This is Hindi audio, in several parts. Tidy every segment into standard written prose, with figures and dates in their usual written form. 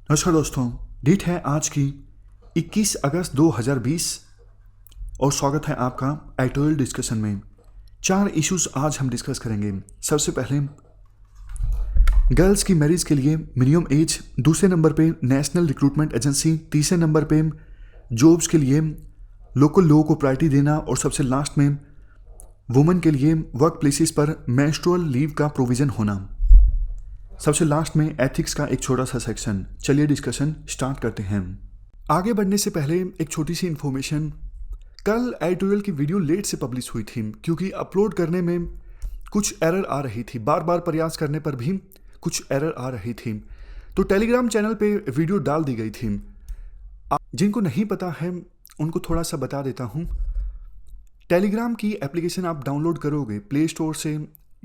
नमस्कार दोस्तों, डेट है आज की 21 अगस्त 2020 और स्वागत है आपका एडिटोरियल डिस्कशन में। 4 इश्यूज आज हम डिस्कस करेंगे। सबसे पहले गर्ल्स की मैरिज के लिए मिनिमम एज, दूसरे नंबर पे नेशनल रिक्रूटमेंट एजेंसी, तीसरे नंबर पे जॉब्स के लिए लोकल लोगों को प्रायोरिटी देना और सबसे लास्ट में वुमेन के लिए वर्क प्लेसेस पर मेंस्ट्रुअल लीव का प्रोविज़न होना। सबसे लास्ट में एथिक्स का एक छोटा सा सेक्शन। चलिए डिस्कशन स्टार्ट करते हैं। आगे बढ़ने से पहले एक छोटी सी इन्फॉर्मेशन। कल एडिटोरियल की वीडियो लेट से पब्लिश हुई थी क्योंकि अपलोड करने में कुछ एरर आ रही थी। बार बार प्रयास करने पर भी कुछ एरर आ रही थी, तो टेलीग्राम चैनल पे वीडियो डाल दी गई थी। जिनको नहीं पता है उनको थोड़ा सा बता देता हूँ। टेलीग्राम की एप्लीकेशन आप डाउनलोड करोगे प्ले स्टोर से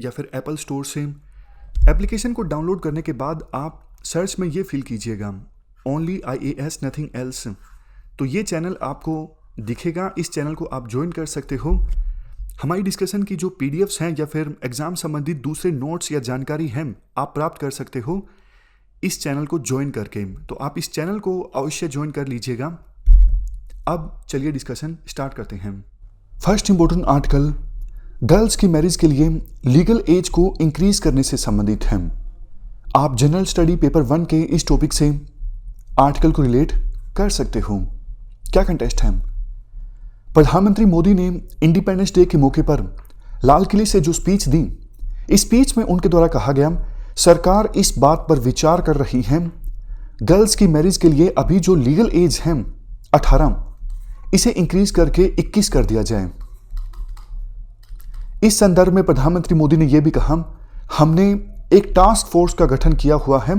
या फिर एप्पल स्टोर से। एप्लीकेशन को डाउनलोड करने के बाद आप सर्च में ये फिल कीजिएगा ओनली IAS नथिंग एल्स, तो ये चैनल आपको दिखेगा। इस चैनल को आप ज्वाइन कर सकते हो। हमारी डिस्कशन की जो PDFs हैं या फिर एग्जाम संबंधित दूसरे नोट्स या जानकारी हैं आप प्राप्त कर सकते हो इस चैनल को ज्वाइन करके, तो आप इस चैनल को अवश्य ज्वाइन कर लीजिएगा। अब चलिए डिस्कशन स्टार्ट करते हैं। फर्स्ट इंपॉर्टेंट आर्टिकल गर्ल्स की मैरिज के लिए लीगल एज को इंक्रीज करने से संबंधित है। आप जनरल स्टडी पेपर 1 के इस टॉपिक से आर्टिकल को रिलेट कर सकते हो। क्या कंटेस्ट है? प्रधानमंत्री मोदी ने इंडिपेंडेंस डे के मौके पर लाल किले से जो स्पीच दी, इस स्पीच में उनके द्वारा कहा गया सरकार इस बात पर विचार कर रही है गर्ल्स की मैरिज के लिए अभी जो लीगल एज है 18, इसे इंक्रीज करके 21 कर दिया जाए। इस संदर्भ में प्रधानमंत्री मोदी ने यह भी कहा हमने एक टास्क फोर्स का गठन किया हुआ है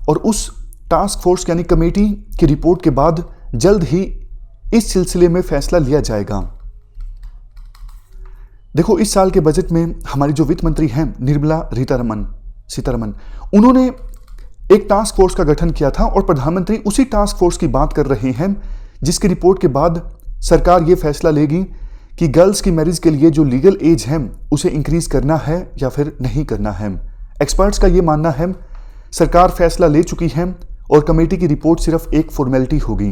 और उस टास्क फोर्स यानी कमेटी की रिपोर्ट के बाद जल्द ही इस सिलसिले में फैसला लिया जाएगा। देखो, इस साल के बजट में हमारी जो वित्त मंत्री हैं निर्मला सीतारमन, उन्होंने एक टास्क फोर्स का गठन किया था और प्रधानमंत्री उसी टास्क फोर्स की बात कर रहे हैं जिसकी रिपोर्ट के बाद सरकार ये फैसला लेगी कि गर्ल्स की मैरिज के लिए जो लीगल एज है उसे इंक्रीज करना है या फिर नहीं करना है। एक्सपर्ट्स का ये मानना है सरकार फैसला ले चुकी है और कमेटी की रिपोर्ट सिर्फ एक फॉर्मेलिटी होगी।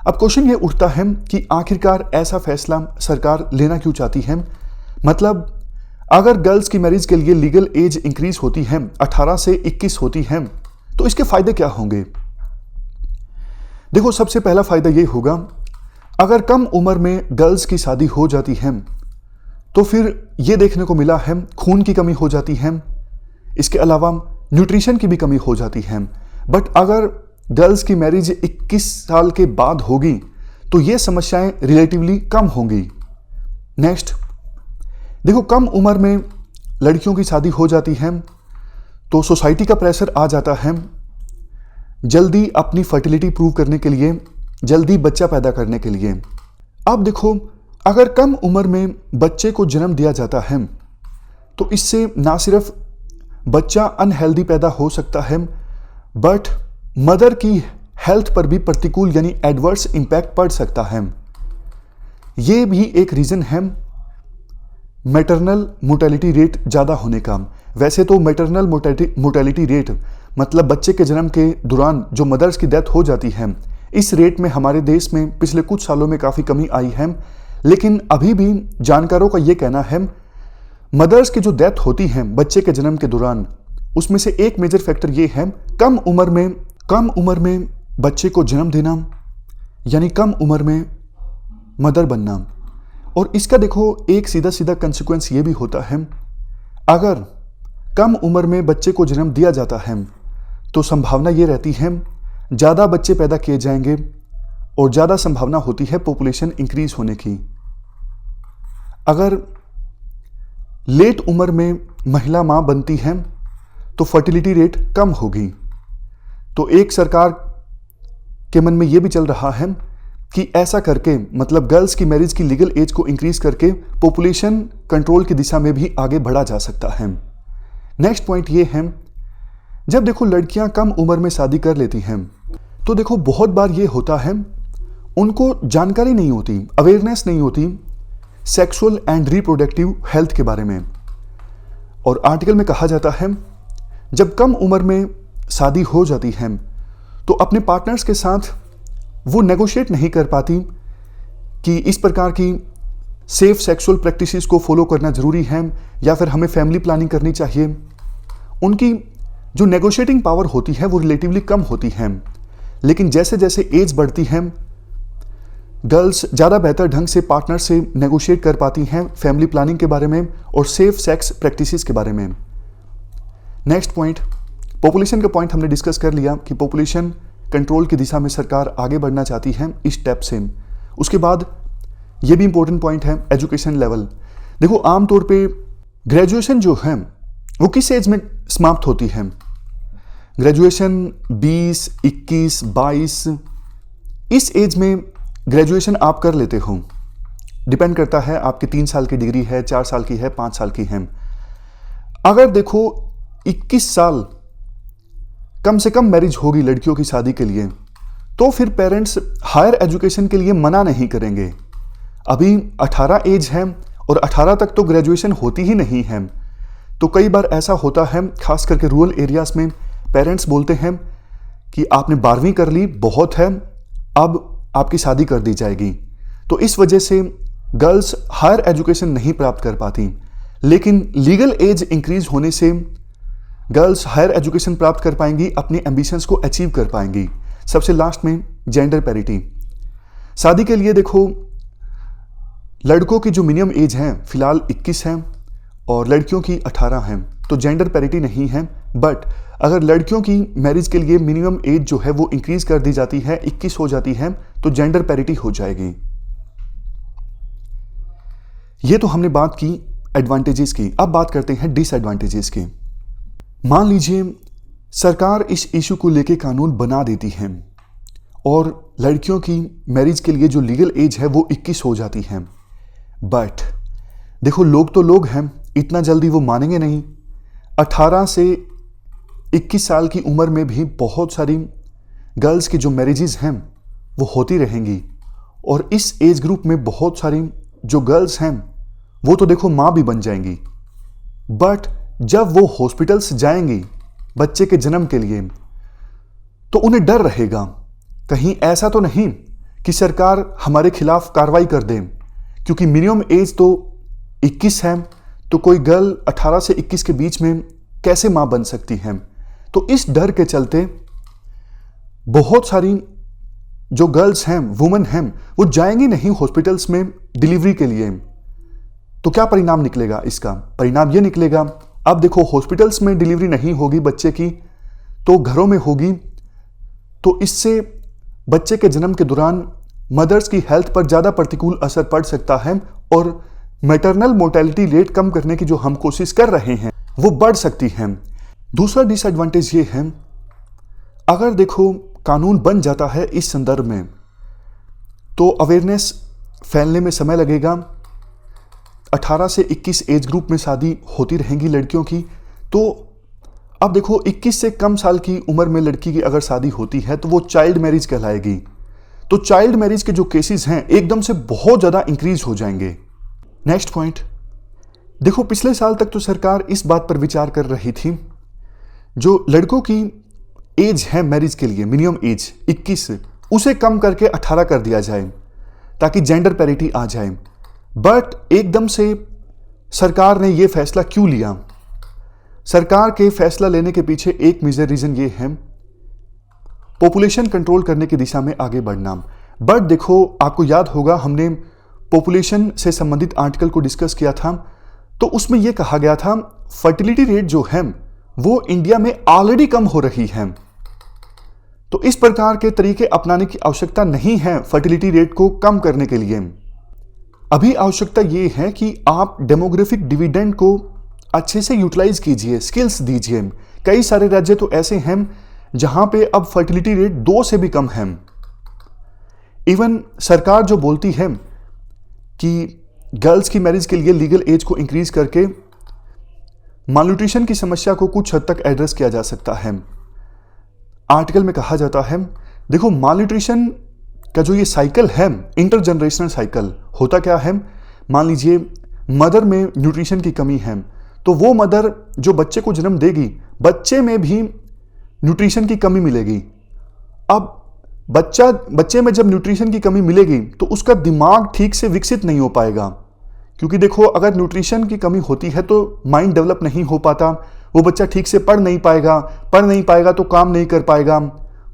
अब क्वेश्चन ये उठता है कि आखिरकार ऐसा फैसला सरकार लेना क्यों चाहती है? मतलब अगर गर्ल्स की मैरिज के लिए लीगल एज इंक्रीज होती है 18 से 21 होती है तो इसके फायदे क्या होंगे? देखो, सबसे पहला फायदा ये होगा अगर कम उम्र में गर्ल्स की शादी हो जाती है तो फिर ये देखने को मिला है खून की कमी हो जाती है, इसके अलावा न्यूट्रिशन की भी कमी हो जाती है। बट अगर गर्ल्स की मैरिज 21 साल के बाद होगी तो ये समस्याएं रिलेटिवली कम होंगी। नेक्स्ट, देखो, कम उम्र में लड़कियों की शादी हो जाती है तो सोसाइटी का प्रेशर आ जाता है जल्दी अपनी फर्टिलिटी प्रूव करने के लिए, जल्दी बच्चा पैदा करने के लिए। अब देखो, अगर कम उम्र में बच्चे को जन्म दिया जाता है तो इससे ना सिर्फ बच्चा अनहेल्दी पैदा हो सकता है बट मदर की हेल्थ पर भी प्रतिकूल यानी एडवर्स इंपैक्ट पड़ सकता है। ये भी एक रीजन है मैटरनल मोर्टेलिटी रेट ज़्यादा होने का। वैसे तो मैटरनल मोर्टेलिटी रेट मतलब बच्चे के जन्म के दौरान जो मदर्स की डेथ हो जाती है, इस रेट में हमारे देश में पिछले कुछ सालों में काफ़ी कमी आई है, लेकिन अभी भी जानकारों का ये कहना है मदर्स की जो डेथ होती है बच्चे के जन्म के दौरान, उसमें से एक मेजर फैक्टर ये है कम उम्र में बच्चे को जन्म देना यानी कम उम्र में मदर बनना। और इसका देखो एक सीधा सीधा कंसिक्वेंस ये भी होता है अगर कम उम्र में बच्चे को जन्म दिया जाता है तो संभावना ये रहती है ज़्यादा बच्चे पैदा किए जाएंगे और ज़्यादा संभावना होती है पॉपुलेशन इंक्रीज होने की। अगर लेट उम्र में महिला मां बनती है तो फर्टिलिटी रेट कम होगी। तो एक सरकार के मन में यह भी चल रहा है कि ऐसा करके मतलब गर्ल्स की मैरिज की लीगल एज को इंक्रीज करके पॉपुलेशन कंट्रोल की दिशा में भी आगे बढ़ा जा सकता है। नेक्स्ट पॉइंट ये है, जब देखो लड़कियां कम उम्र में शादी कर लेती हैं तो देखो बहुत बार ये होता है उनको जानकारी नहीं होती, अवेयरनेस नहीं होती सेक्सुअल एंड रिप्रोडक्टिव हेल्थ के बारे में। और आर्टिकल में कहा जाता है जब कम उम्र में शादी हो जाती है तो अपने पार्टनर्स के साथ वो नेगोशिएट नहीं कर पाती कि इस प्रकार की सेफ सेक्सुअल प्रैक्टिसेस को फॉलो करना ज़रूरी है या फिर हमें फैमिली प्लानिंग करनी चाहिए। उनकी जो नेगोशिएटिंग पावर होती है वो रिलेटिवली कम होती है। लेकिन जैसे जैसे एज बढ़ती है, गर्ल्स ज़्यादा बेहतर ढंग से पार्टनर से नेगोशिएट कर पाती हैं फैमिली प्लानिंग के बारे में और सेफ सेक्स प्रैक्टिसेस के बारे में। नेक्स्ट पॉइंट, पॉपुलेशन का पॉइंट हमने डिस्कस कर लिया कि पॉपुलेशन कंट्रोल की दिशा में सरकार आगे बढ़ना चाहती है इस स्टेप से। उसके बाद ये भी इंपॉर्टेंट पॉइंट है एजुकेशन लेवल। देखो, आमतौर पे ग्रेजुएशन जो है वो किस एज में समाप्त होती है? ग्रेजुएशन 20, 21, 22 इस एज में ग्रेजुएशन आप कर लेते हो। डिपेंड करता है आपकी 3 साल की डिग्री है, 4 साल की है, 5 साल की है। अगर देखो 21 साल कम से कम मैरिज होगी लड़कियों की शादी के लिए, तो फिर पेरेंट्स हायर एजुकेशन के लिए मना नहीं करेंगे। अभी 18 एज है और 18 तक तो ग्रेजुएशन होती ही नहीं है। तो कई बार ऐसा होता है, खास करके रूरल एरियाज में पेरेंट्स बोलते हैं कि आपने 12वीं कर ली, बहुत है, अब आपकी शादी कर दी जाएगी। तो इस वजह से गर्ल्स हायर एजुकेशन नहीं प्राप्त कर पाती। लेकिन लीगल एज इंक्रीज होने से गर्ल्स हायर एजुकेशन प्राप्त कर पाएंगी, अपनी एम्बिशंस को अचीव कर पाएंगी। सबसे लास्ट में जेंडर पैरिटी। शादी के लिए देखो, लड़कों की जो मिनिमम एज है फिलहाल 21 है और लड़कियों की 18 है, तो जेंडर पैरिटी नहीं है। बट अगर लड़कियों की मैरिज के लिए मिनिमम एज जो है वो इंक्रीज कर दी जाती है, 21 हो जाती है, तो जेंडर पैरिटी हो जाएगी। ये तो हमने बात की एडवांटेजेस की। अब बात करते हैं डिसएडवांटेजेस की। मान लीजिए सरकार इस इशू को लेके कानून बना देती है और लड़कियों की मैरिज के लिए जो लीगल एज है वो 21 हो जाती है। बट देखो, लोग तो लोग हैं, इतना जल्दी वो मानेंगे नहीं। 18 से 21 साल की उम्र में भी बहुत सारी गर्ल्स की जो मैरिजेस हैं वो होती रहेंगी और इस एज ग्रुप में बहुत सारी जो गर्ल्स हैं वो तो देखो माँ भी बन जाएंगी। बट जब वो हॉस्पिटल्स जाएंगी बच्चे के जन्म के लिए, तो उन्हें डर रहेगा कहीं ऐसा तो नहीं कि सरकार हमारे खिलाफ कार्रवाई कर दे, क्योंकि मिनिमम एज तो 21 है, तो कोई गर्ल 18 से 21 के बीच में कैसे मां बन सकती है। तो इस डर के चलते बहुत सारी जो गर्ल्स हैं, वुमेन हैं, वो जाएंगी नहीं हॉस्पिटल्स में डिलीवरी के लिए। तो क्या परिणाम निकलेगा इसका? परिणाम ये निकलेगा, अब देखो हॉस्पिटल्स में डिलीवरी नहीं होगी बच्चे की, तो घरों में होगी। तो इससे बच्चे के जन्म के दौरान मदर्स की हेल्थ पर ज़्यादा प्रतिकूल असर पड़ सकता है और मैटरनल मोर्टेलिटी रेट कम करने की जो हम कोशिश कर रहे हैं वो बढ़ सकती है। दूसरा डिसएडवांटेज ये है, अगर देखो कानून बन जाता है इस संदर्भ में तो अवेयरनेस फैलने में समय लगेगा। 18 से 21 एज ग्रुप में शादी होती रहेंगी लड़कियों की। तो अब देखो 21 से कम साल की उम्र में लड़की की अगर शादी होती है तो वो चाइल्ड मैरिज कहलाएगी। तो चाइल्ड मैरिज के जो केसेस हैं एकदम से बहुत ज़्यादा इंक्रीज हो जाएंगे। नेक्स्ट पॉइंट, देखो पिछले साल तक तो सरकार इस बात पर विचार कर रही थी, जो लड़कों की एज है मैरिज के लिए मिनिमम एज 21, उसे कम करके 18 कर दिया जाए ताकि जेंडर पैरिटी आ जाए। बट एकदम से सरकार ने यह फैसला क्यों लिया? सरकार के फैसला लेने के पीछे एक मेजर रीजन ये है, पॉपुलेशन कंट्रोल करने की दिशा में आगे बढ़ना। बट देखो, आपको याद होगा हमने पॉपुलेशन से संबंधित आर्टिकल को डिस्कस किया था, तो उसमें यह कहा गया था फर्टिलिटी रेट जो है वो इंडिया में ऑलरेडी कम हो रही है। तो इस प्रकार के तरीके अपनाने की आवश्यकता नहीं है फर्टिलिटी रेट को कम करने के लिए। अभी आवश्यकता यह है कि आप डेमोग्राफिक डिविडेंड को अच्छे से यूटिलाइज कीजिए, स्किल्स दीजिए। कई सारे राज्य तो ऐसे हैं जहां पे अब फर्टिलिटी रेट 2 से भी कम है। इवन सरकार जो बोलती है कि गर्ल्स की मैरिज के लिए लीगल एज को इंक्रीज करके मालन्यूट्रिशन की समस्या को कुछ हद तक एड्रेस किया जा सकता है। आर्टिकल में कहा जाता है, देखो मालन्यूट्रिशन का जो ये साइकिल है, इंटरजनरेशनल साइकिल, होता क्या है, मान लीजिए मदर में न्यूट्रिशन की कमी है, तो वो मदर जो बच्चे को जन्म देगी, बच्चे में भी न्यूट्रिशन की कमी मिलेगी। अब बच्चे में जब न्यूट्रिशन की कमी मिलेगी तो उसका दिमाग ठीक से विकसित नहीं हो पाएगा, क्योंकि देखो अगर न्यूट्रिशन की कमी होती है तो माइंड डेवलप नहीं हो पाता, वो बच्चा ठीक से पढ़ नहीं पाएगा तो काम नहीं कर पाएगा,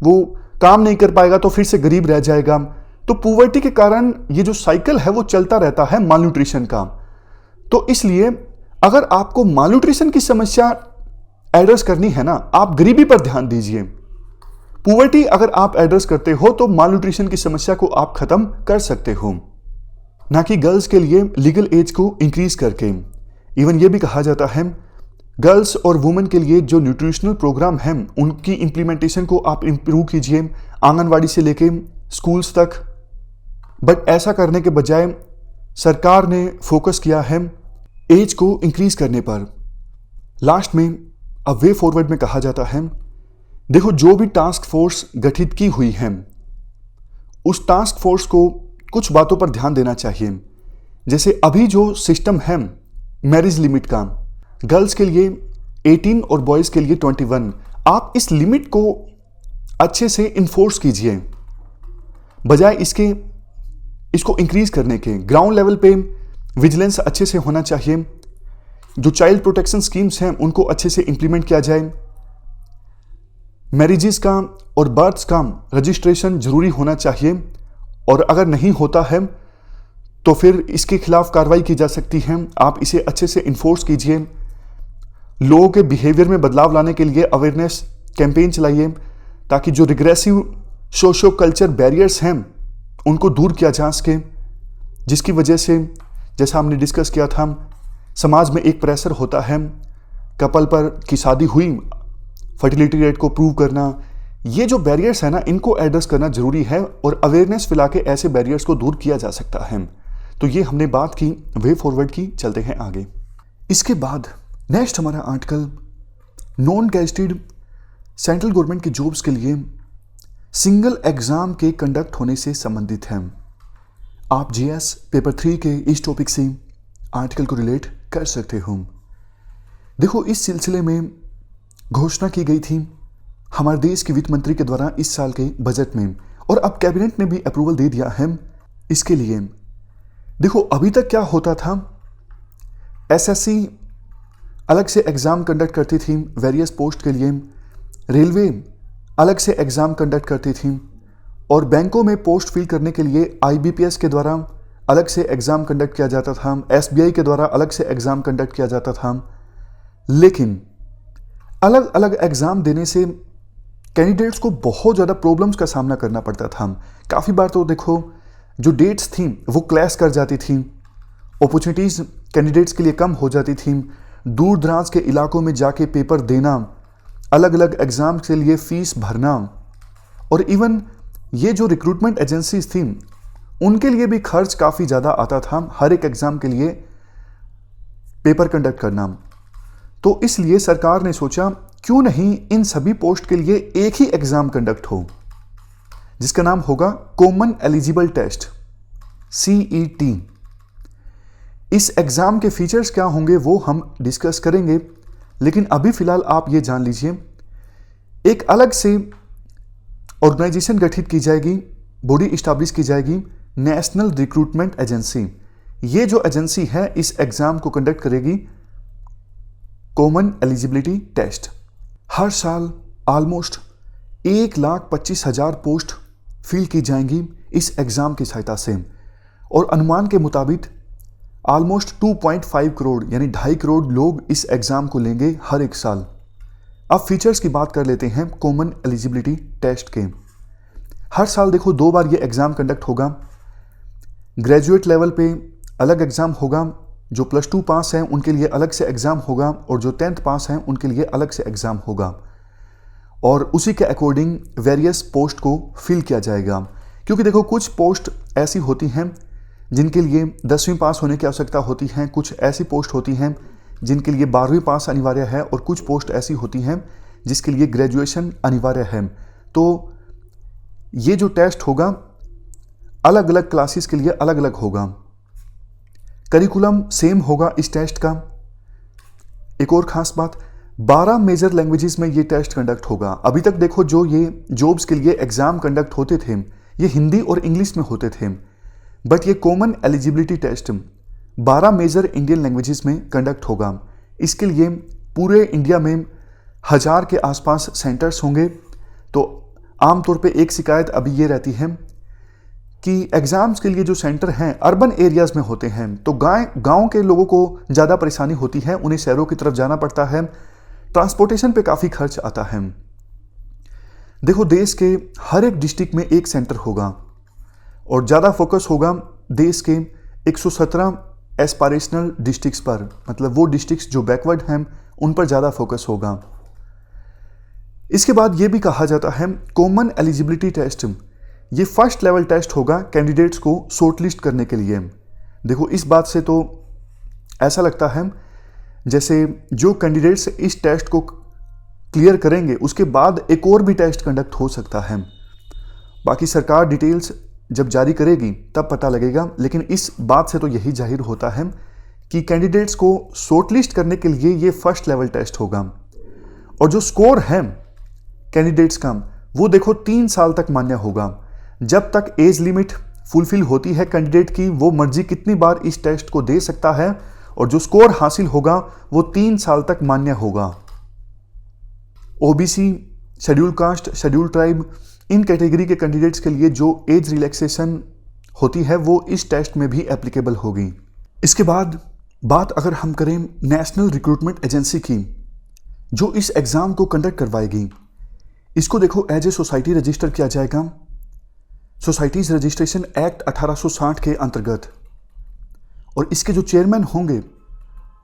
वो काम नहीं कर पाएगा तो फिर से गरीब रह जाएगा। तो पुबर्टी के कारण ये जो साइकिल है वो चलता रहता है मालन्यूट्रिशन का। तो इसलिए अगर आपको मालन्यूट्रिशन की समस्या एड्रेस करनी है ना, आप गरीबी पर ध्यान दीजिए। पुबर्टी अगर आप एड्रेस करते हो तो मालन्यूट्रिशन की समस्या को आप खत्म कर सकते हो, ना कि गर्ल्स के लिए लीगल एज को इंक्रीज करके। इवन ये भी कहा जाता है गर्ल्स और वुमेन के लिए जो न्यूट्रिशनल प्रोग्राम हैं उनकी इंप्लीमेंटेशन को आप इंप्रूव कीजिए, आंगनवाड़ी से लेके स्कूल्स तक। बट ऐसा करने के बजाय सरकार ने फोकस किया है एज को इंक्रीज करने पर। लास्ट में अब वे फॉरवर्ड में कहा जाता है, देखो जो भी टास्क फोर्स गठित की हुई है उस टास्क फोर्स को कुछ बातों पर ध्यान देना चाहिए। जैसे अभी जो सिस्टम है मैरिज लिमिट का, गर्ल्स के लिए 18 और बॉयज के लिए 21, आप इस लिमिट को अच्छे से इन्फोर्स कीजिए, बजाय इसको इंक्रीज करने के। ग्राउंड लेवल पे विजिलेंस अच्छे से होना चाहिए, जो चाइल्ड प्रोटेक्शन स्कीम्स हैं उनको अच्छे से इंप्लीमेंट किया जाए। मैरिजेस का और बर्थ्स का रजिस्ट्रेशन जरूरी होना चाहिए, और अगर नहीं होता है तो फिर इसके खिलाफ कार्रवाई की जा सकती है। आप इसे अच्छे से इन्फोर्स कीजिए। लोगों के बिहेवियर में बदलाव लाने के लिए अवेयरनेस कैंपेन चलाइए, ताकि जो रिग्रेसिव सोशो कल्चर बैरियर्स हैं उनको दूर किया जा सके, जिसकी वजह से जैसा हमने डिस्कस किया था समाज में एक प्रेशर होता है कपल पर कि शादी हुई, फर्टिलिटी रेट को प्रूव करना। ये जो बैरियर्स है ना, इनको एड्रेस करना जरूरी है, और अवेयरनेस फैला के ऐसे बैरियर्स को दूर किया जा सकता है। तो ये हमने बात की वे फॉरवर्ड की। चलते हैं आगे। इसके बाद नेक्स्ट हमारा article non gazetted central government की जॉब्स के लिए सिंगल एग्जाम के कंडक्ट होने से संबंधित है। आप जीएस पेपर 3 के इस टॉपिक से आर्टिकल को रिलेट कर सकते हो। देखो इस सिलसिले में घोषणा की गई थी हमारे देश के वित्त मंत्री के द्वारा इस साल के बजट में, और अब कैबिनेट ने भी अप्रूवल दे दिया है इसके लिए। देखो अभी तक क्या होता था, एसएससी अलग से एग्जाम कंडक्ट करती थी वेरियस पोस्ट के लिए, रेलवे अलग से एग्जाम कंडक्ट करती थी, और बैंकों में पोस्ट फिल करने के लिए आईबीपीएस के द्वारा अलग से एग्जाम कंडक्ट किया जाता था, एसबीआई के द्वारा अलग से एग्जाम कंडक्ट किया जाता था। लेकिन अलग अलग एग्जाम देने से कैंडिडेट्स को बहुत ज़्यादा प्रॉब्लम्स का सामना करना पड़ता था। काफ़ी बार तो देखो जो डेट्स थी वो क्लैश कर जाती थी, अपॉर्चुनिटीज़ कैंडिडेट्स के लिए कम हो जाती थी, दूर दराज के इलाकों में जाके पेपर देना, अलग अलग एग्ज़ाम के लिए फ़ीस भरना, और इवन ये जो रिक्रूटमेंट एजेंसीज थी उनके लिए भी खर्च काफ़ी ज़्यादा आता था हर एक एग्ज़ाम के लिए पेपर कंडक्ट करना। तो इसलिए सरकार ने सोचा क्यों नहीं इन सभी पोस्ट के लिए एक ही एग्ज़ाम कंडक्ट हो, जिसका नाम होगा कॉमन एलिजिबल टेस्ट CET। इस एग्ज़ाम के फीचर्स क्या होंगे वो हम डिस्कस करेंगे, लेकिन अभी फ़िलहाल आप ये जान लीजिए एक अलग से ऑर्गेनाइजेशन गठित की जाएगी, बॉडी इस्टेब्लिश की जाएगी, नेशनल रिक्रूटमेंट एजेंसी। ये जो एजेंसी है इस एग्ज़ाम को कंडक्ट करेगी कॉमन एलिजिबिलिटी टेस्ट। हर साल ऑलमोस्ट 1,25,000 पोस्ट फिल की जाएंगी इस एग्ज़ाम की सहायता से, और अनुमान के मुताबिक ऑलमोस्ट 2.5 करोड़ यानी 2.5 करोड़ लोग इस एग्ज़ाम को लेंगे हर एक साल। अब फीचर्स की बात कर लेते हैं कॉमन एलिजिबिलिटी टेस्ट के। हर साल देखो 2 बार ये एग्ज़ाम कंडक्ट होगा। ग्रेजुएट लेवल पे अलग एग्ज़ाम होगा, जो +2 पास हैं उनके लिए अलग से एग्ज़ाम होगा, और जो 10th पास हैं उनके लिए अलग से एग्ज़ाम होगा, और उसी के अकॉर्डिंग वेरियस पोस्ट को फिल किया जाएगा। क्योंकि देखो कुछ पोस्ट ऐसी होती हैं जिनके लिए 10वीं पास होने की आवश्यकता होती है, कुछ ऐसी पोस्ट होती हैं जिनके लिए 12वीं पास अनिवार्य है, और कुछ पोस्ट ऐसी होती हैं जिसके लिए ग्रेजुएशन अनिवार्य है। तो ये जो टेस्ट होगा अलग अलग क्लासेस के लिए अलग अलग होगा। करिकुलम सेम होगा इस टेस्ट का। एक और ख़ास बात, 12 मेजर लैंग्वेजेस में ये टेस्ट कंडक्ट होगा। अभी तक देखो जो ये जॉब्स के लिए एग्जाम कंडक्ट होते थे ये हिंदी और इंग्लिश में होते थे, बट ये common eligibility test 12 major Indian languages में कंडक्ट होगा। इसके लिए पूरे इंडिया में 1000 के आसपास सेंटर्स होंगे। तो आमतौर पे एक शिकायत अभी ये रहती है कि एग्ज़ाम्स के लिए जो सेंटर हैं अर्बन एरियाज़ में होते हैं, तो गांव के लोगों को ज़्यादा परेशानी होती है, उन्हें शहरों की तरफ जाना पड़ता है, ट्रांसपोर्टेशन पे काफ़ी खर्च आता है। देखो देश के हर एक डिस्ट्रिक्ट में एक सेंटर होगा और ज़्यादा फोकस होगा देश के 117 एस्पायरेशनल डिस्ट्रिक्ट्स पर, मतलब वो डिस्ट्रिक्ट्स जो बैकवर्ड हैं उन पर ज़्यादा फोकस होगा। इसके बाद ये भी कहा जाता है कॉमन एलिजिबिलिटी टेस्ट, ये फर्स्ट लेवल टेस्ट होगा कैंडिडेट्स को शॉर्टलिस्ट करने के लिए। देखो इस बात से तो ऐसा लगता है जैसे जो कैंडिडेट्स इस टेस्ट को क्लियर करेंगे उसके बाद एक और भी टेस्ट कंडक्ट हो सकता है। बाकी सरकार डिटेल्स जब जारी करेगी तब पता लगेगा, लेकिन इस बात से तो यही जाहिर होता है कि कैंडिडेट्स को शॉर्टलिस्ट करने के लिए ये फर्स्ट लेवल टेस्ट होगा। और जो स्कोर है कैंडिडेट्स का वो देखो 3 साल तक मान्य होगा। जब तक एज लिमिट फुलफिल होती है कैंडिडेट की, वो मर्जी कितनी बार इस टेस्ट को दे सकता है और जो स्कोर हासिल होगा वो 3 साल तक मान्य होगा। OBC, schedule caste, schedule tribe, इन कैटेगरी के कैंडिडेट्स के लिए जो एज रिलैक्सेशन होती है वो इस टेस्ट में भी एप्लीकेबल होगी। इसके बाद बात अगर हम करें नेशनल रिक्रूटमेंट एजेंसी की जो इस एग्ज़ाम को कंडक्ट करवाएगी, इसको देखो एज ए सोसाइटी रजिस्टर किया जाएगा सोसाइटीज़ रजिस्ट्रेशन एक्ट 1860 के अंतर्गत। और इसके जो चेयरमैन होंगे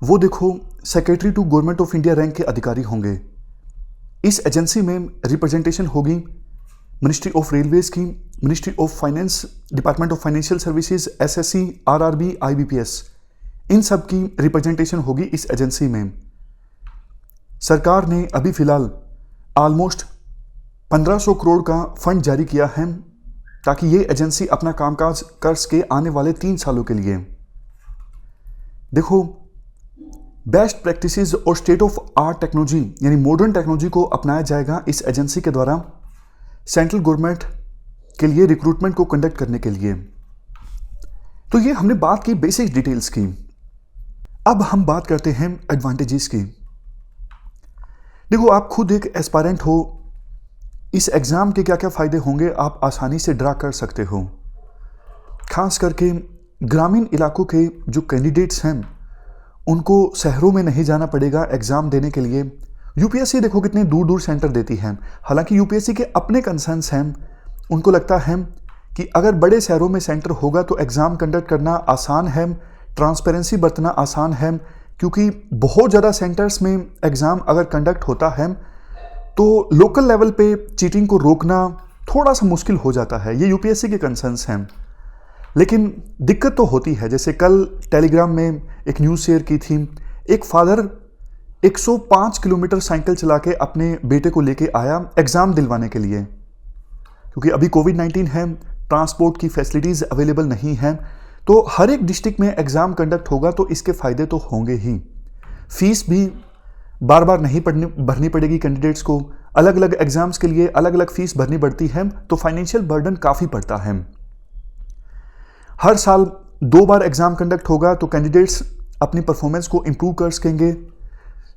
वो देखो secretary to government of India rank के अधिकारी होंगे। इस एजेंसी में रिप्रेजेंटेशन होगी मिनिस्ट्री ऑफ रेलवेज की, ministry of finance, department of financial services, SSC, RRB, IBPS, इन सब की रिप्रेजेंटेशन होगी इस एजेंसी में। सरकार ने अभी फिलहाल ऑलमोस्ट 1500 करोड़ का फंड जारी किया है ताकि ये एजेंसी अपना कामकाज कर सके आने वाले 3 सालों के लिए। देखो बेस्ट प्रैक्टिसेस और स्टेट ऑफ आर्ट टेक्नोलॉजी यानी मॉडर्न टेक्नोलॉजी को अपनाया जाएगा इस एजेंसी के द्वारा सेंट्रल गवर्नमेंट के लिए रिक्रूटमेंट को कंडक्ट करने के लिए। तो ये हमने बात की बेसिक डिटेल्स की। अब हम बात करते हैं एडवांटेजेस की। देखो आप खुद एक एस्पायरेंट हो, इस एग्ज़ाम के क्या क्या फ़ायदे होंगे आप आसानी से ड्रा कर सकते हो। खास करके ग्रामीण इलाकों के जो कैंडिडेट्स हैं उनको शहरों में नहीं जाना पड़ेगा एग्ज़ाम देने के लिए। यूपीएससी देखो कितने दूर दूर सेंटर देती है। हालांकि यूपीएससी के अपने कंसर्न्स हैं, उनको लगता है कि अगर बड़े शहरों में सेंटर होगा तो एग्ज़ाम कंडक्ट करना आसान है, ट्रांसपेरेंसी बरतना आसान है, क्योंकि बहुत ज़्यादा सेंटर्स में एग्ज़ाम अगर कंडक्ट होता है तो लोकल लेवल पे चीटिंग को रोकना थोड़ा सा मुश्किल हो जाता है। ये यूपीएससी के कंसर्न्स हैं। लेकिन दिक्कत तो होती है। जैसे कल टेलीग्राम में एक न्यूज़ शेयर की थी, एक फादर 105 किलोमीटर साइकिल चला के अपने बेटे को लेके आया एग्ज़ाम दिलवाने के लिए, क्योंकि अभी कोविड-19 है, ट्रांसपोर्ट की फैसिलिटीज़ अवेलेबल नहीं है। तो हर एक डिस्ट्रिक्ट में एग्ज़ाम कंडक्ट होगा तो इसके फ़ायदे तो होंगे ही। फीस भी बार बार नहीं भरनी पड़ेगी कैंडिडेट्स को। अलग अलग एग्ज़ाम्स के लिए अलग अलग फीस भरनी पड़ती है, तो फाइनेंशियल बर्डन काफ़ी पड़ता है। हर साल 2 बार एग्ज़ाम कंडक्ट होगा तो कैंडिडेट्स अपनी परफॉर्मेंस को इम्प्रूव कर सकेंगे।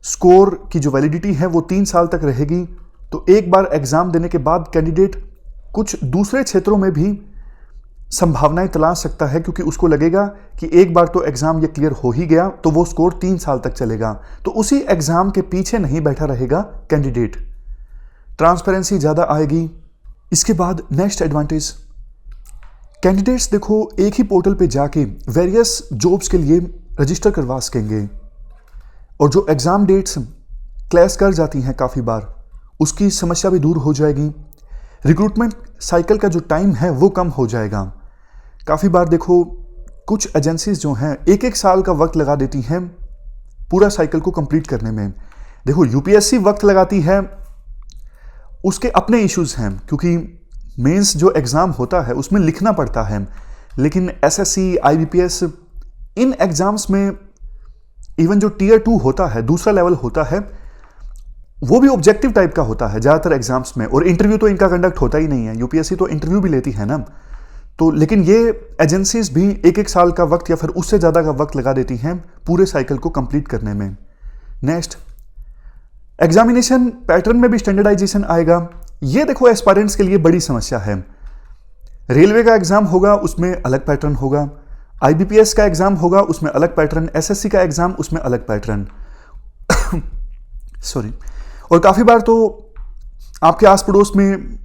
स्कोर की जो वैलिडिटी है वो 3 साल तक रहेगी। तो एक बार एग्ज़ाम देने के बाद कैंडिडेट कुछ दूसरे क्षेत्रों में भी संभावनाएं तलाश सकता है, क्योंकि उसको लगेगा कि एक बार तो एग्ज़ाम ये क्लियर हो ही गया तो वो स्कोर 3 साल तक चलेगा, तो उसी एग्ज़ाम के पीछे नहीं बैठा रहेगा कैंडिडेट। ट्रांसपेरेंसी ज़्यादा आएगी। इसके बाद नेक्स्ट एडवांटेज, कैंडिडेट्स देखो एक ही पोर्टल पे जाके वेरियस जॉब्स के लिए रजिस्टर करवा सकेंगे और जो एग्ज़ाम डेट्स क्लैश कर जाती हैं काफ़ी बार, उसकी समस्या भी दूर हो जाएगी। रिक्रूटमेंट साइकिल का जो टाइम है वो कम हो जाएगा। काफ़ी बार देखो कुछ एजेंसीज जो हैं 1-1 साल का वक्त लगा देती हैं पूरा साइकिल को कंप्लीट करने में। देखो यूपीएससी वक्त लगाती है, उसके अपने इश्यूज़ हैं, क्योंकि मेंस जो एग्ज़ाम होता है उसमें लिखना पड़ता है। लेकिन एसएससी, आईबीपीएस, इन एग्ज़ाम्स में इवन जो टियर 2 होता है, दूसरा लेवल होता है, वो भी ऑब्जेक्टिव टाइप का होता है ज़्यादातर एग्जाम्स में, और इंटरव्यू तो इनका कंडक्ट होता ही नहीं है। यूपीएससी तो इंटरव्यू भी लेती है ना, तो लेकिन ये एजेंसीज भी एक एक साल का वक्त या फिर उससे ज़्यादा का वक्त लगा देती हैं पूरे साइकिल को कंप्लीट करने में। नेक्स्ट, एग्जामिनेशन पैटर्न में भी स्टैंडर्डाइजेशन आएगा। ये देखो एस्पायरेंट्स के लिए बड़ी समस्या है। रेलवे का एग्जाम होगा, उसमें अलग पैटर्न होगा। आईबीपीएस का एग्जाम होगा, उसमें अलग पैटर्न। एसएससी का एग्जाम, उसमें अलग पैटर्न। सॉरी। और काफ़ी बार तो आपके आस पड़ोस में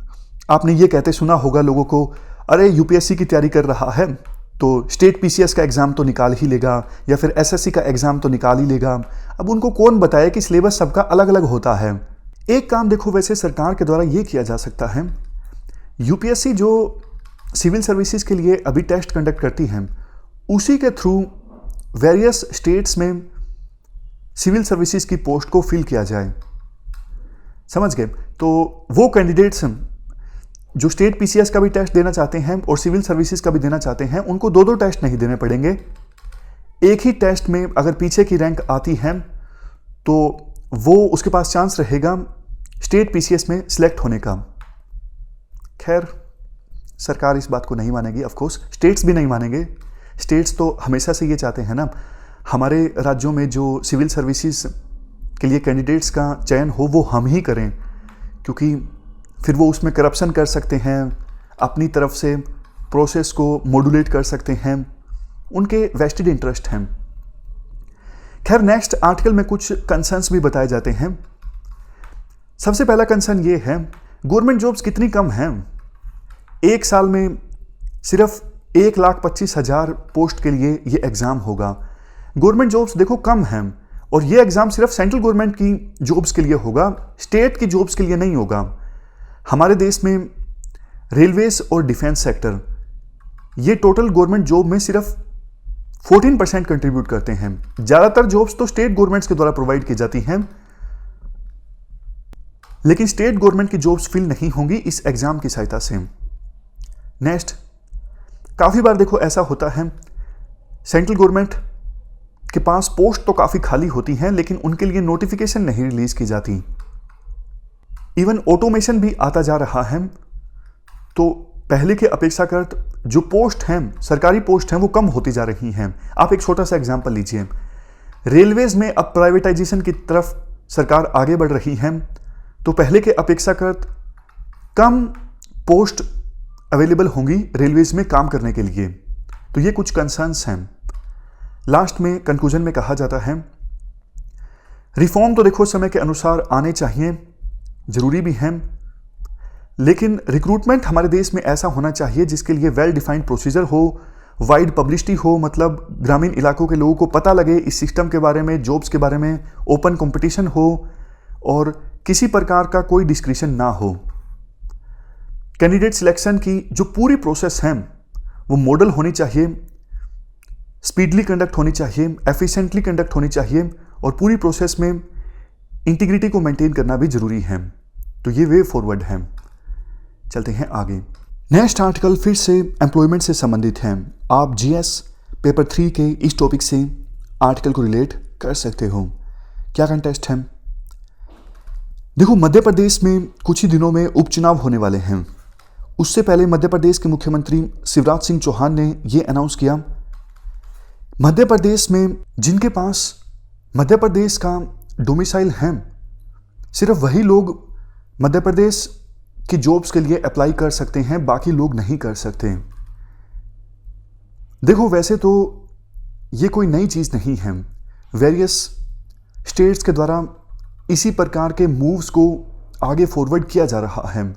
आपने ये कहते सुना होगा लोगों को, अरे यूपीएससी की तैयारी कर रहा है तो स्टेट पीसीएस का एग्जाम तो निकाल ही लेगा, या फिर एसएससी का एग्जाम तो निकाल ही लेगा। अब उनको कौन बताए कि सिलेबस सबका अलग अलग होता है। एक काम देखो वैसे सरकार के द्वारा ये किया जा सकता है, यूपीएससी जो सिविल सर्विसेज के लिए अभी टेस्ट कंडक्ट करती हैं, उसी के थ्रू वेरियस स्टेट्स में सिविल सर्विसेज की पोस्ट को फिल किया जाए। समझ गए? तो वो कैंडिडेट्स जो स्टेट पीसीएस का भी टेस्ट देना चाहते हैं और सिविल सर्विसेज का भी देना चाहते हैं, उनको दो दो टेस्ट नहीं देने पड़ेंगे। एक ही टेस्ट में अगर पीछे की रैंक आती है तो वो उसके पास चांस रहेगा स्टेट पीसीएस में सिलेक्ट होने का। खैर, सरकार इस बात को नहीं मानेगी, ऑफ कोर्स स्टेट्स भी नहीं मानेंगे। स्टेट्स तो हमेशा से ये चाहते हैं ना, हमारे राज्यों में जो सिविल सर्विसेज के लिए कैंडिडेट्स का चयन हो वो हम ही करें, क्योंकि फिर वो उसमें करप्शन कर सकते हैं, अपनी तरफ से प्रोसेस को मॉड्यूलेट कर सकते हैं, उनके वेस्टेड इंटरेस्ट हैं। खैर, नेक्स्ट आर्टिकल में कुछ कंसर्न्स भी बताए जाते हैं। सबसे पहला कंसर्न ये है, गवर्नमेंट जॉब्स कितनी कम हैं। एक साल में सिर्फ 1,25,000 पोस्ट के लिए ये एग्ज़ाम होगा। गवर्नमेंट जॉब्स देखो कम हैं, और ये एग्ज़ाम सिर्फ सेंट्रल गवर्नमेंट की जॉब्स के लिए होगा, स्टेट की जॉब्स के लिए नहीं होगा। हमारे देश में रेलवेज और डिफेंस सेक्टर ये टोटल गवर्नमेंट जॉब में सिर्फ 14% कंट्रीब्यूट करते हैं। ज़्यादातर जॉब्स तो स्टेट गवर्नमेंट्स के द्वारा प्रोवाइड की जाती हैं, लेकिन स्टेट गवर्नमेंट की जॉब्स फिल नहीं होंगी इस एग्ज़ाम की सहायता से। नेक्स्ट, काफ़ी बार देखो ऐसा होता है, सेंट्रल गवर्नमेंट के पास पोस्ट तो काफ़ी खाली होती हैं, लेकिन उनके लिए नोटिफिकेशन नहीं रिलीज़ की जाती। इवन ऑटोमेशन भी आता जा रहा है, तो पहले के अपेक्षाकृत जो पोस्ट हैं, सरकारी पोस्ट हैं, वो कम होती जा रही हैं। आप एक छोटा सा एग्जांपल लीजिए, रेलवेज में अब प्राइवेटाइजेशन की तरफ सरकार आगे बढ़ रही है, तो पहले के अपेक्षाकृत कम पोस्ट अवेलेबल होंगी रेलवेज में काम करने के लिए। तो ये कुछ कंसर्न्स हैं। लास्ट में कंक्लूजन में कहा जाता है, रिफॉर्म तो देखो समय के अनुसार आने चाहिए, जरूरी भी हैं, लेकिन रिक्रूटमेंट हमारे देश में ऐसा होना चाहिए जिसके लिए वेल डिफाइंड प्रोसीजर हो, वाइड पब्लिसिटी हो, मतलब ग्रामीण इलाकों के लोगों को पता लगे इस सिस्टम के बारे में, जॉब्स के बारे में, ओपन कंपटीशन हो और किसी प्रकार का कोई डिस्क्रिशन ना हो। कैंडिडेट सिलेक्शन की जो पूरी प्रोसेस है वो मॉडल होनी चाहिए, स्पीडली कंडक्ट होनी चाहिए, एफिशिएंटली कंडक्ट होनी चाहिए, और पूरी प्रोसेस में इंटीग्रिटी को मेंटेन करना भी जरूरी है। तो ये वे फॉरवर्ड है। चलते हैं आगे। नेक्स्ट आर्टिकल फिर से एम्प्लॉयमेंट से संबंधित है। आप जीएस पेपर 3 के इस टॉपिक से आर्टिकल को रिलेट कर सकते हो। क्या कंटेस्ट है? देखो, मध्य प्रदेश में कुछ ही दिनों में उपचुनाव होने वाले हैं। उससे पहले मध्य प्रदेश के मुख्यमंत्री शिवराज सिंह चौहान ने यह अनाउंस किया, मध्य प्रदेश में जिनके पास मध्य प्रदेश का डोमिसाइल है, सिर्फ वही लोग मध्य प्रदेश की जॉब्स के लिए अप्लाई कर सकते हैं, बाकी लोग नहीं कर सकते। देखो, वैसे तो ये कोई नई चीज़ नहीं है, वेरियस स्टेट्स के द्वारा इसी प्रकार के मूव्स को आगे फॉरवर्ड किया जा रहा है।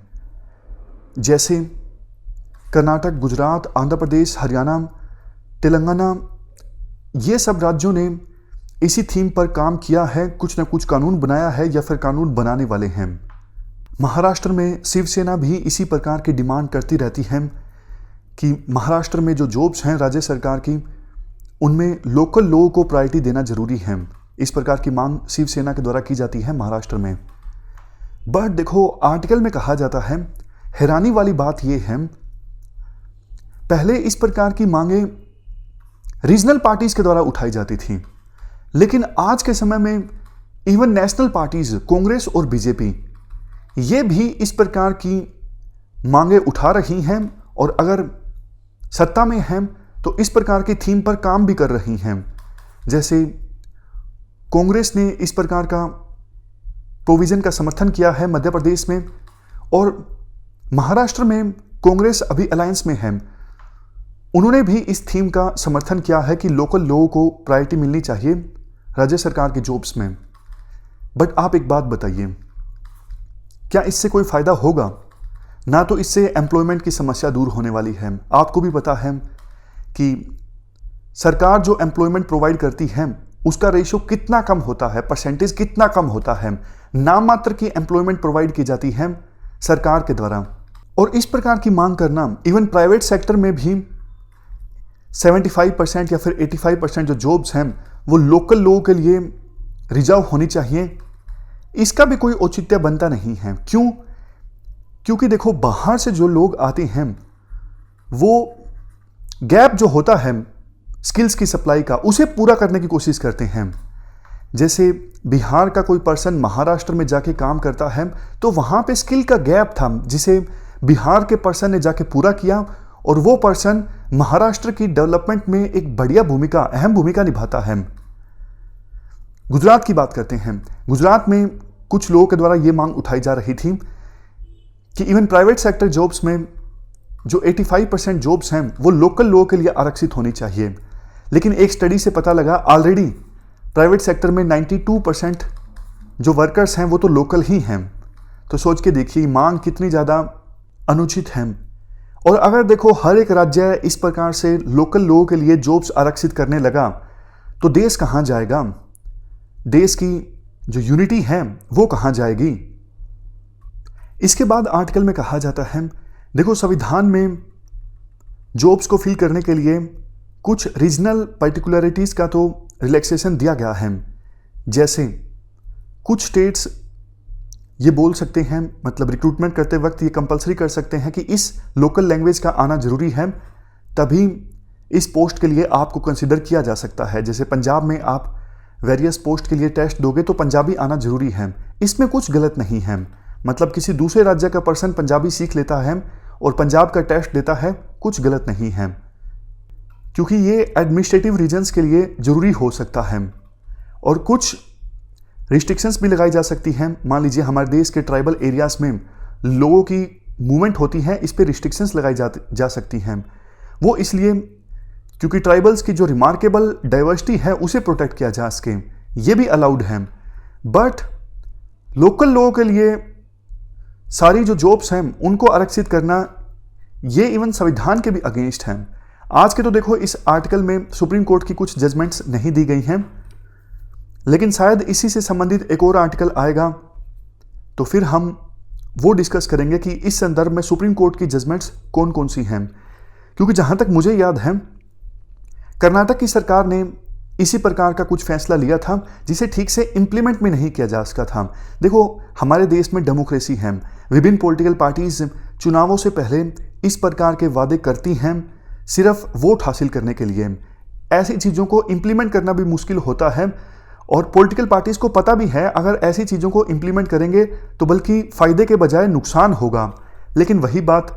जैसे कर्नाटक, गुजरात, आंध्र प्रदेश, हरियाणा, तेलंगाना, ये सब राज्यों ने इसी थीम पर काम किया है, कुछ ना कुछ कानून बनाया है या फिर कानून बनाने वाले हैं। महाराष्ट्र में शिवसेना भी इसी प्रकार की डिमांड करती रहती है कि महाराष्ट्र में जो जॉब्स हैं राज्य सरकार की, उनमें लोकल लोगों को प्रायोरिटी देना जरूरी है। इस प्रकार की मांग शिवसेना के द्वारा की जाती है महाराष्ट्र में। बट देखो, आर्टिकल में कहा जाता है, हैरानी वाली बात यह है, पहले इस प्रकार की मांगे रीजनल पार्टीज के द्वारा उठाई जाती थी, लेकिन आज के समय में इवन नेशनल पार्टीज कांग्रेस और बीजेपी ये भी इस प्रकार की मांगे उठा रही हैं और अगर सत्ता में हैं तो इस प्रकार की थीम पर काम भी कर रही हैं। जैसे कांग्रेस ने इस प्रकार का प्रोविजन का समर्थन किया है मध्य प्रदेश में, और महाराष्ट्र में कांग्रेस अभी अलायंस में है, उन्होंने भी इस थीम का समर्थन किया है कि लोकल लोगों को प्रायोरिटी मिलनी चाहिए राज्य सरकार के जॉब्स में। बट आप एक बात बताइए, क्या इससे कोई फायदा होगा? ना तो इससे एम्प्लॉयमेंट की समस्या दूर होने वाली है। आपको भी पता है कि सरकार जो एम्प्लॉयमेंट प्रोवाइड करती है उसका रेशियो कितना कम होता है, परसेंटेज कितना कम होता है। नाम मात्र की एम्प्लॉयमेंट प्रोवाइड की जाती है सरकार के द्वारा, और इस प्रकार की मांग करना इवन प्राइवेट सेक्टर में भी 75% या फिर 85% जो जॉब्स हैं वो लोकल लोगों के लिए रिजर्व होनी चाहिए, इसका भी कोई औचित्य बनता नहीं है। क्यों? क्योंकि देखो, बाहर से जो लोग आते हैं वो गैप जो होता है स्किल्स की सप्लाई का, उसे पूरा करने की कोशिश करते हैं। जैसे बिहार का कोई पर्सन महाराष्ट्र में जाके काम करता है तो वहाँ पे स्किल का गैप था जिसे बिहार के पर्सन ने जाके पूरा किया, और वो पर्सन महाराष्ट्र की डेवलपमेंट में एक बढ़िया भूमिका, अहम भूमिका निभाता है। गुजरात की बात करते हैं। गुजरात में कुछ लोगों के द्वारा ये मांग उठाई जा रही थी कि इवन प्राइवेट सेक्टर जॉब्स में जो 85% जॉब्स हैं वो लोकल लोगों के लिए आरक्षित होनी चाहिए। लेकिन एक स्टडी से पता लगा ऑलरेडी प्राइवेट सेक्टर में 92% जो वर्कर्स हैं वो तो लोकल ही हैं। तो सोच के देखिए मांग कितनी ज़्यादा अनुचित है। और अगर देखो हर एक राज्य इस प्रकार से लोकल लोगों के लिए जॉब्स आरक्षित करने लगा तो देश कहाँ जाएगा? देश की जो यूनिटी है वो कहाँ जाएगी? इसके बाद आर्टिकल में कहा जाता है, देखो संविधान में जॉब्स को फिल करने के लिए कुछ रीजनल पर्टिकुलरिटीज का तो रिलैक्सेशन दिया गया है। जैसे कुछ स्टेट्स ये बोल सकते हैं, मतलब रिक्रूटमेंट करते वक्त ये कंपलसरी कर सकते हैं कि इस लोकल लैंग्वेज का आना जरूरी है, तभी इस पोस्ट के लिए आपको कंसिडर किया जा सकता है। जैसे पंजाब में आप वेरियस पोस्ट के लिए टेस्ट दोगे तो पंजाबी आना जरूरी है। इसमें कुछ गलत नहीं है, मतलब किसी दूसरे राज्य का पर्सन पंजाबी सीख लेता है और पंजाब का टेस्ट देता है, कुछ गलत नहीं है, क्योंकि ये एडमिनिस्ट्रेटिव रीजन्स के लिए जरूरी हो सकता है। और कुछ रिस्ट्रिक्शंस भी लगाई जा सकती हैं। मान लीजिए हमारे देश के ट्राइबल एरियाज में लोगों की मूवमेंट होती है, इस पर रिस्ट्रिक्शंस लगाई जा सकती हैं। वो इसलिए क्योंकि ट्राइबल्स की जो रिमार्केबल डाइवर्सिटी है उसे प्रोटेक्ट किया जा सके, ये भी अलाउड है। बट लोकल लोगों के लिए सारी जो जॉब्स हैं उनको आरक्षित करना, ये इवन संविधान के भी अगेंस्ट है। आज के तो देखो इस आर्टिकल में सुप्रीम कोर्ट की कुछ जजमेंट्स नहीं दी गई हैं, लेकिन शायद इसी से संबंधित एक और आर्टिकल आएगा तो फिर हम वो डिस्कस करेंगे कि इस संदर्भ में सुप्रीम कोर्ट की जजमेंट्स कौन कौन सी हैं। क्योंकि जहां तक मुझे याद है कर्नाटक की सरकार ने इसी प्रकार का कुछ फैसला लिया था जिसे ठीक से इंप्लीमेंट में नहीं किया जा सका था। देखो हमारे देश में डेमोक्रेसी है, विभिन्न पॉलिटिकल पार्टीज चुनावों से पहले इस प्रकार के वादे करती हैं सिर्फ वोट हासिल करने के लिए। ऐसी चीज़ों को इंप्लीमेंट करना भी मुश्किल होता है, और पॉलिटिकल पार्टीज को पता भी है अगर ऐसी चीज़ों को इंप्लीमेंट करेंगे तो बल्कि फ़ायदे के बजाय नुकसान होगा। लेकिन वही बात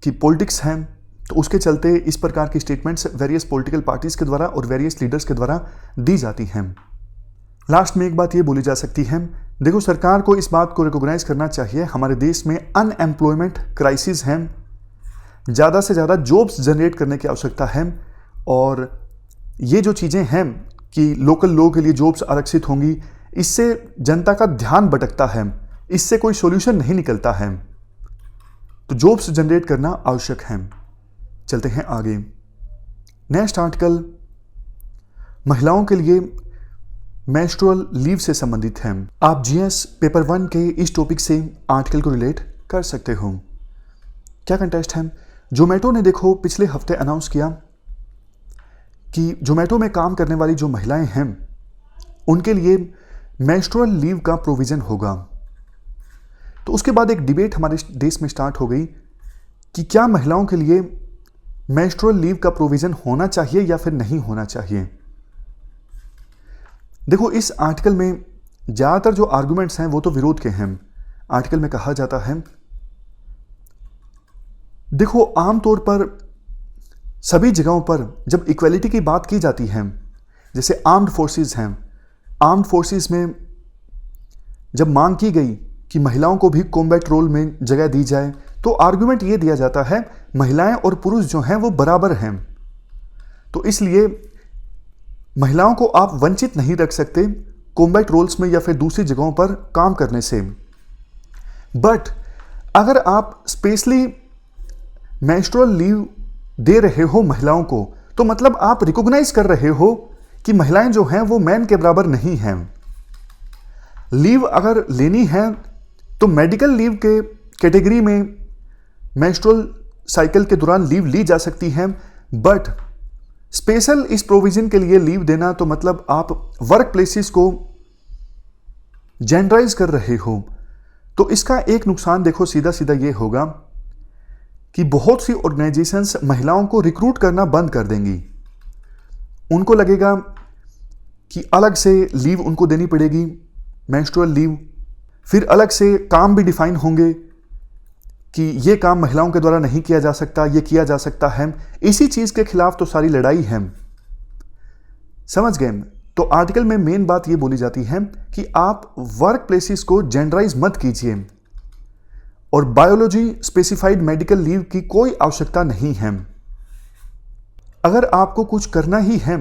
कि पॉलिटिक्स है तो उसके चलते इस प्रकार की स्टेटमेंट्स वेरियस पॉलिटिकल पार्टीज के द्वारा और वेरियस लीडर्स के द्वारा दी जाती हैं। लास्ट में एक बात ये बोली जा सकती है, देखो सरकार को इस बात को रिकॉग्नाइज करना चाहिए हमारे देश में अनएम्प्लॉयमेंट क्राइसिस है, ज़्यादा से ज़्यादा जॉब्स जनरेट करने की आवश्यकता है। और ये जो चीज़ें हैं कि लोकल लोगों के लिए जॉब्स आरक्षित होंगी, इससे जनता का ध्यान भटकता है, इससे कोई सॉल्यूशन नहीं निकलता है। तो जॉब्स जनरेट करना आवश्यक है। चलते हैं आगे। नेक्स्ट आर्टिकल महिलाओं के लिए मेंस्ट्रुअल लीव से संबंधित है। आप जीएस पेपर 1 के इस टॉपिक से आर्टिकल को रिलेट कर सकते हो। क्या कंटेस्ट है? जोमेटो ने देखो पिछले हफ्ते अनाउंस किया कि जोमेटो में काम करने वाली जो महिलाएं हैं उनके लिए मेंस्ट्रुअल लीव का प्रोविज़न होगा। तो उसके बाद एक डिबेट हमारे देश में स्टार्ट हो गई कि क्या महिलाओं के लिए मेंस्ट्रुअल लीव का प्रोविज़न होना चाहिए या फिर नहीं होना चाहिए। देखो, इस आर्टिकल में ज़्यादातर जो आर्गुमेंट्स हैं वो तो विरोध के हैं। आर्टिकल में कहा जाता है, देखो आमतौर पर सभी जगहों पर जब इक्वलिटी की बात की जाती है, जैसे आर्म्ड फोर्सेस हैं, आर्म्ड फोर्सेस में जब मांग की गई कि महिलाओं को भी कॉम्बैट रोल में जगह दी जाए, तो आर्गुमेंट ये दिया जाता है महिलाएं और पुरुष जो हैं वो बराबर हैं, तो इसलिए महिलाओं को आप वंचित नहीं रख सकते कॉम्बैट रोल्स में या फिर दूसरी जगहों पर काम करने से। बट अगर आप स्पेशली मेंस्ट्रुअल लीव दे रहे हो महिलाओं को, तो मतलब आप रिकॉग्नाइज कर रहे हो कि महिलाएं जो हैं वो मैन के बराबर नहीं हैं। लीव अगर लेनी है तो मेडिकल लीव के कैटेगरी में मेंस्ट्रुअल साइकिल के दौरान लीव ली जा सकती है, बट स्पेशल इस प्रोविजन के लिए लीव देना तो मतलब आप वर्क प्लेसेस को जेंडराइज कर रहे हो। तो इसका एक नुकसान देखो सीधा सीधा ये होगा कि बहुत सी ऑर्गेनाइजेशंस महिलाओं को रिक्रूट करना बंद कर देंगी। उनको लगेगा कि अलग से लीव उनको देनी पड़ेगी, मेंस्ट्रुअल लीव, फिर अलग से काम भी डिफाइन होंगे कि ये काम महिलाओं के द्वारा नहीं किया जा सकता, ये किया जा सकता है। इसी चीज़ के खिलाफ तो सारी लड़ाई है, समझ गए। तो आर्टिकल में मेन बात ये बोली जाती है कि आप वर्क प्लेसेस को जेंडराइज मत कीजिए और बायोलॉजी स्पेसिफाइड मेडिकल लीव की कोई आवश्यकता नहीं है। अगर आपको कुछ करना ही है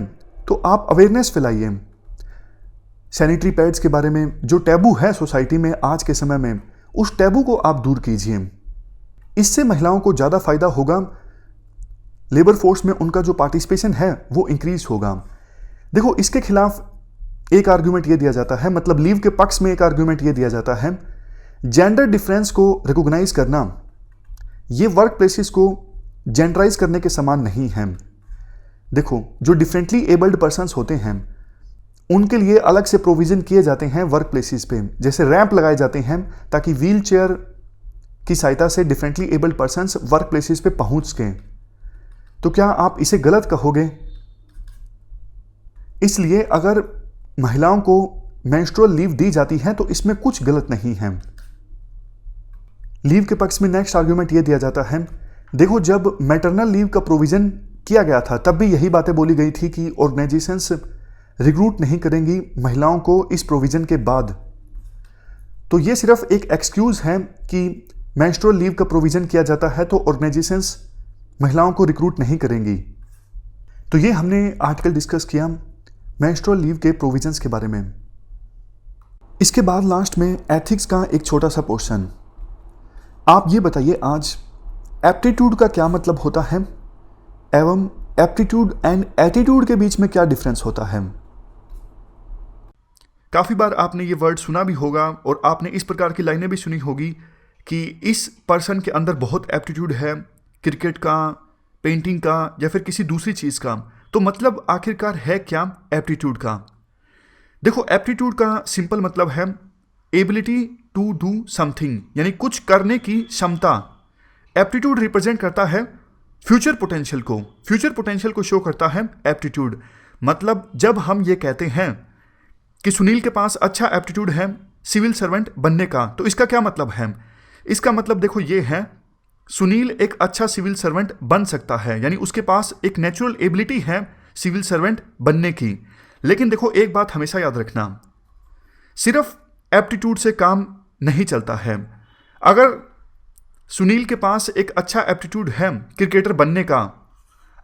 तो आप अवेयरनेस फैलाइए सैनिटरी पैड्स के बारे में। जो टैबू है सोसाइटी में आज के समय में, उस टैबू को आप दूर कीजिए। इससे महिलाओं को ज़्यादा फायदा होगा, लेबर फोर्स में उनका जो पार्टिसिपेशन है वो इंक्रीज होगा। देखो, इसके खिलाफ एक आर्ग्यूमेंट ये दिया जाता है, मतलब लीव के पक्ष में एक आर्ग्यूमेंट ये दिया जाता है, जेंडर डिफरेंस को रिकॉग्नाइज करना ये वर्क प्लेसेस को जेंडराइज करने के समान नहीं है। देखो, जो डिफरेंटली एबल्ड पर्सन्स होते हैं उनके लिए अलग से प्रोविजन किए जाते हैं वर्क प्लेसेस पे, जैसे रैंप लगाए जाते हैं ताकि व्हील चेयर की सहायता से differently abled persons work places पे पहुंच सकें। तो क्या आप इसे गलत कहोगे? इसलिए अगर महिलाओं को मेंस्ट्रुअल लीव दी जाती है तो इसमें कुछ गलत नहीं है। लीव के पक्ष में नेक्स्ट आर्ग्यूमेंट यह दिया जाता है, देखो जब मैटरनल लीव का प्रोविजन किया गया था तब भी यही बातें बोली गई थी कि ऑर्गेनाइजेशंस रिक्रूट नहीं करेंगी महिलाओं को इस प्रोविजन के बाद। तो ये सिर्फ एक एक्सक्यूज है कि मेंस्ट्रुअल लीव का प्रोविजन किया जाता है तो ऑर्गेनाइजेशंस महिलाओं को रिक्रूट नहीं करेंगी। तो ये हमने आर्टिकल डिस्कस किया मेंस्ट्रुअल लीव के प्रोविजंस के बारे में। इसके बाद लास्ट में एथिक्स का एक छोटा सा पोर्शन। आप ये बताइए आज एप्टीट्यूड का क्या मतलब होता है एवं एप्टीट्यूड एंड एटीट्यूड के बीच में क्या डिफरेंस होता है। काफ़ी बार आपने ये वर्ड सुना भी होगा और आपने इस प्रकार की लाइनें भी सुनी होगी कि इस पर्सन के अंदर बहुत एप्टीट्यूड है, क्रिकेट का, पेंटिंग का या फिर किसी दूसरी चीज़ का। तो मतलब आखिरकार है क्या एप्टीट्यूड का? देखो, एप्टीट्यूड का सिंपल मतलब है एबिलिटी टू डू समथिंग, यानी कुछ करने की क्षमता। एप्टीट्यूड रिप्रेजेंट करता है फ्यूचर पोटेंशियल को, फ्यूचर पोटेंशियल को शो करता है एप्टीट्यूड। मतलब जब हम ये कहते हैं कि सुनील के पास अच्छा एप्टीट्यूड है सिविल सर्वेंट बनने का, तो इसका क्या मतलब है? इसका मतलब देखो ये है सुनील एक अच्छा सिविल सर्वेंट बन सकता है, यानी उसके पास एक नेचुरल एबिलिटी है सिविल सर्वेंट बनने की। लेकिन देखो एक बात हमेशा याद रखना, सिर्फ एप्टीट्यूड से काम नहीं चलता है। अगर सुनील के पास एक अच्छा एप्टीट्यूड है क्रिकेटर बनने का,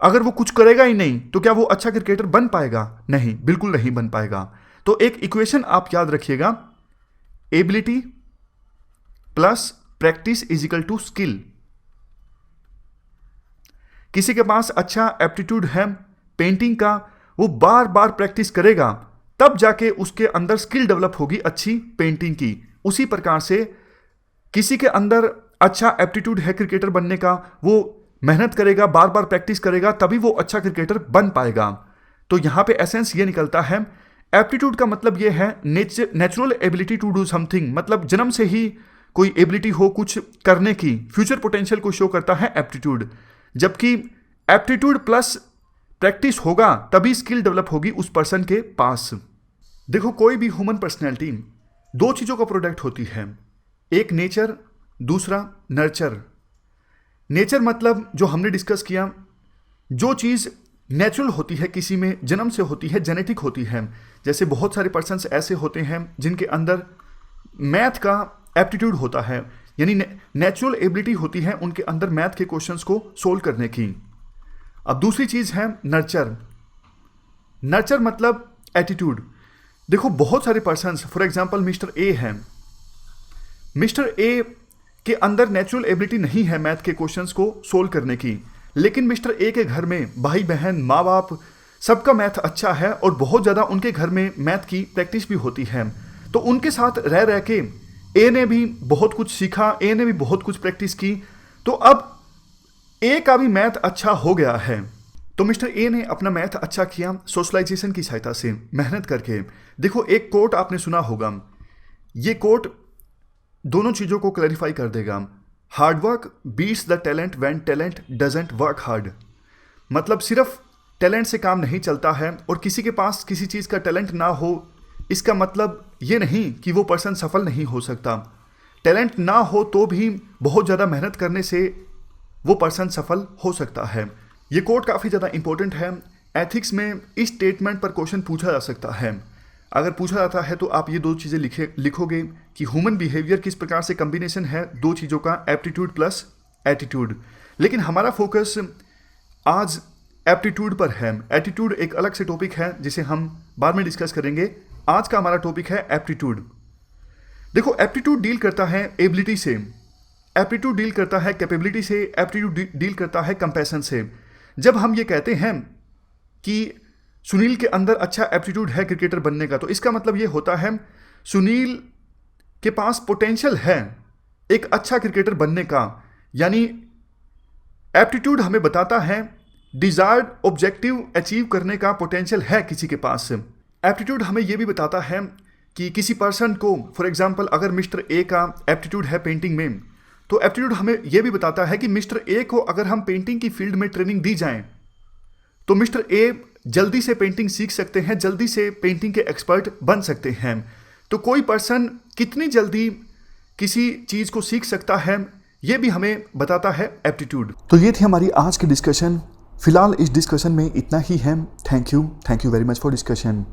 अगर वो कुछ करेगा ही नहीं तो क्या वो अच्छा क्रिकेटर बन पाएगा? नहीं, बिल्कुल नहीं बन पाएगा। तो एक इक्वेशन आप याद रखिएगा, ability plus practice is equal to skill. किसी के पास अच्छा एप्टीट्यूड है पेंटिंग का, वो बार बार प्रैक्टिस करेगा तब जाके उसके अंदर स्किल डेवलप होगी अच्छी पेंटिंग की। उसी प्रकार से किसी के अंदर अच्छा एप्टीट्यूड है क्रिकेटर बनने का, वो मेहनत करेगा, बार बार प्रैक्टिस करेगा, तभी वो अच्छा क्रिकेटर बन पाएगा। तो यहाँ पे एसेंस ये निकलता है, एप्टीट्यूड का मतलब ये है natural ability to do something, मतलब जन्म से ही कोई एबिलिटी हो कुछ करने की, फ्यूचर पोटेंशियल को शो करता है एप्टीट्यूड। जबकि एप्टीट्यूड प्लस प्रैक्टिस होगा तभी स्किल डेवलप होगी उस पर्सन के पास। देखो, कोई भी ह्यूमन पर्सनैलिटी दो चीज़ों का प्रोडक्ट होती है, एक नेचर, दूसरा नर्चर। नेचर मतलब जो हमने डिस्कस किया, जो चीज़ नेचुरल होती है, किसी में जन्म से होती है, जेनेटिक होती है। जैसे बहुत सारे पर्सन्स ऐसे होते हैं जिनके अंदर मैथ का एप्टीट्यूड होता है, यानी नेचुरल एबिलिटी होती है उनके अंदर मैथ के क्वेश्चंस को सोल्व करने की। अब दूसरी चीज़ है नर्चर। नर्चर मतलब एटीट्यूड। देखो, बहुत सारे persons, for example mister A हैं, मिस्टर ए के अंदर नेचुरल एबिलिटी नहीं है मैथ के क्वेश्चंस को सोल्व करने की, लेकिन मिस्टर ए के घर में भाई बहन माँ बाप सबका मैथ अच्छा है और बहुत ज़्यादा उनके घर में मैथ की प्रैक्टिस भी होती है। तो उनके साथ रह रह के ए ने भी बहुत कुछ सीखा, ए ने भी बहुत कुछ प्रैक्टिस की, तो अब ए का भी मैथ अच्छा हो गया है। तो मिस्टर ए ने अपना मैथ अच्छा किया सोशलाइजेशन की सहायता से, मेहनत करके। देखो, एक कोट आपने सुना होगा, ये कोट दोनों चीज़ों को क्लैरिफाई कर देगा। Hard work beats the talent when talent doesn't work hard. मतलब सिर्फ टैलेंट से काम नहीं चलता है, और किसी के पास किसी चीज़ का टैलेंट ना हो इसका मतलब ये नहीं कि वो पर्सन सफल नहीं हो सकता। टैलेंट ना हो तो भी बहुत ज़्यादा मेहनत करने से वो पर्सन सफल हो सकता है। ये कोट काफ़ी ज़्यादा इंपॉर्टेंट है। एथिक्स में इस स्टेटमेंट पर क्वेश्चन पूछा जा सकता है। अगर पूछा जाता है तो आप ये दो चीज़ें लिखोगे कि ह्यूमन बिहेवियर किस प्रकार से कम्बिनेशन है दो चीज़ों का, एप्टीट्यूड प्लस एटीट्यूड। लेकिन हमारा फोकस आज एप्टीट्यूड पर है। एटीट्यूड एक अलग से टॉपिक है जिसे हम बाद में डिस्कस करेंगे। आज का हमारा टॉपिक है एप्टीट्यूड। देखो, एप्टीट्यूड डील करता है एबिलिटी से, एप्टीट्यूड डील करता है कैपेबिलिटी से, एप्टीट्यूड डील करता है कंपैशन से। जब हम ये कहते हैं कि सुनील के अंदर अच्छा एप्टीट्यूड है क्रिकेटर बनने का, तो इसका मतलब ये होता है सुनील के पास पोटेंशियल है एक अच्छा क्रिकेटर बनने का। यानी एप्टीट्यूड हमें बताता है डिजायर्ड ऑब्जेक्टिव अचीव करने का पोटेंशियल है किसी के पास। एप्टीट्यूड हमें यह भी बताता है कि किसी पर्सन को, फॉर एग्जांपल अगर मिस्टर ए का एप्टीट्यूड है पेंटिंग में, तो एप्टीट्यूड हमें यह भी बताता है कि मिस्टर ए को अगर हम पेंटिंग की फील्ड में ट्रेनिंग दी जाए तो मिस्टर ए जल्दी से पेंटिंग सीख सकते हैं, जल्दी से पेंटिंग के एक्सपर्ट बन सकते हैं। तो कोई पर्सन कितनी जल्दी किसी चीज़ को सीख सकता है, ये भी हमें बताता है एप्टीट्यूड। तो ये थी हमारी आज की डिस्कशन। फिलहाल इस डिस्कशन में इतना ही है। Thank you very much for discussion.